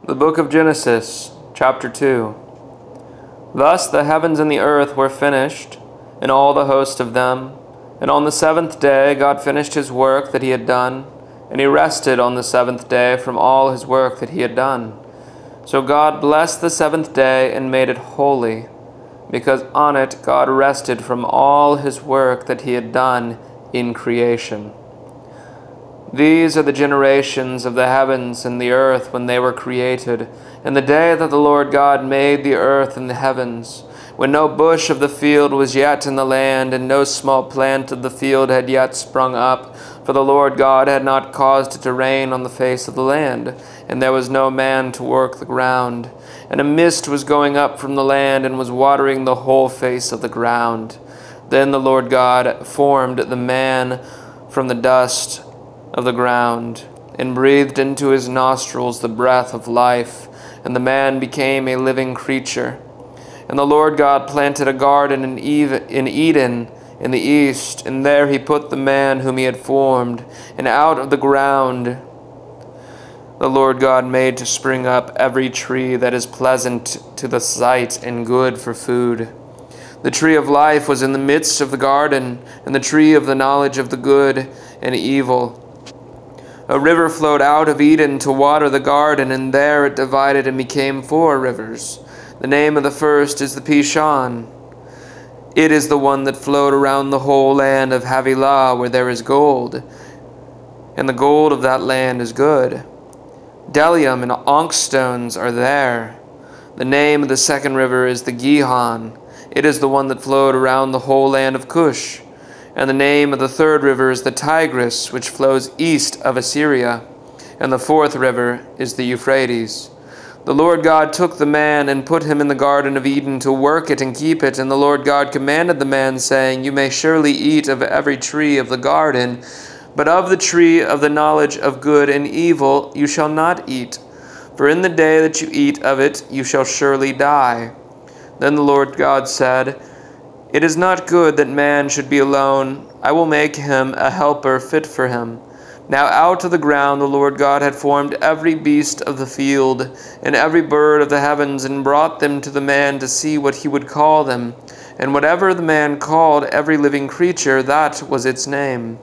The Book of Genesis, chapter 2. Thus the heavens and the earth were finished, and all the host of them. And on the seventh day God finished his work that he had done, and he rested on the seventh day from all his work that he had done. So God blessed the seventh day and made it holy, because on it God rested from all his work that he had done in creation. These are the generations of the heavens and the earth when they were created, in the day that the Lord God made the earth and the heavens, when no bush of the field was yet in the land, and no small plant of the field had yet sprung up, for the Lord God had not caused it to rain on the face of the land, and there was no man to work the ground. And a mist was going up from the land, and was watering the whole face of the ground. Then the Lord God formed the man from the dust of the ground, and breathed into his nostrils the breath of life, and the man became a living creature. And the Lord God planted a garden in Eden in the east, and there he put the man whom he had formed. And out of the ground the Lord God made to spring up every tree that is pleasant to the sight and good for food. The tree of life was in the midst of the garden, and the tree of the knowledge of the good and evil. A river flowed out of Eden to water the garden, and there it divided and became 4 rivers. The name of the first is the Pishon. It is the one that flowed around the whole land of Havilah, where there is gold, and the gold of that land is good. Bdellium and onyx stones are there. The name of the second river is the Gihon. It is the one that flowed around the whole land of Cush. And the name of the third river is the Tigris, which flows east of Assyria. And the fourth river is the Euphrates. The Lord God took the man and put him in the garden of Eden to work it and keep it. And the Lord God commanded the man, saying, You may surely eat of every tree of the garden, but of the tree of the knowledge of good and evil you shall not eat. For in the day that you eat of it you shall surely die. Then the Lord God said, It is not good that man should be alone. I will make him a helper fit for him. Now out of the ground the Lord God had formed every beast of the field, and every bird of the heavens, and brought them to the man to see what he would call them. And whatever the man called every living creature, that was its name.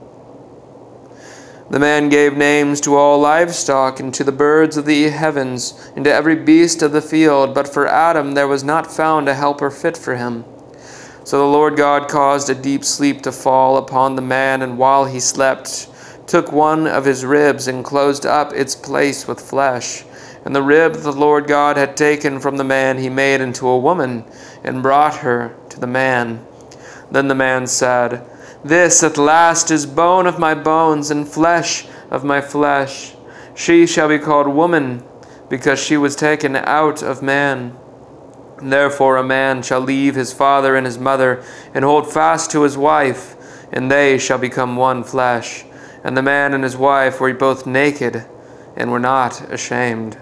The man gave names to all livestock, and to the birds of the heavens, and to every beast of the field. But for Adam there was not found a helper fit for him. So the Lord God caused a deep sleep to fall upon the man, and while he slept, took one of his ribs and closed up its place with flesh. And the rib that the Lord God had taken from the man he made into a woman, and brought her to the man. Then the man said, This at last is bone of my bones and flesh of my flesh. She shall be called woman, because she was taken out of man. Therefore a man shall leave his father and his mother, and hold fast to his wife, and they shall become one flesh. And the man and his wife were both naked, and were not ashamed.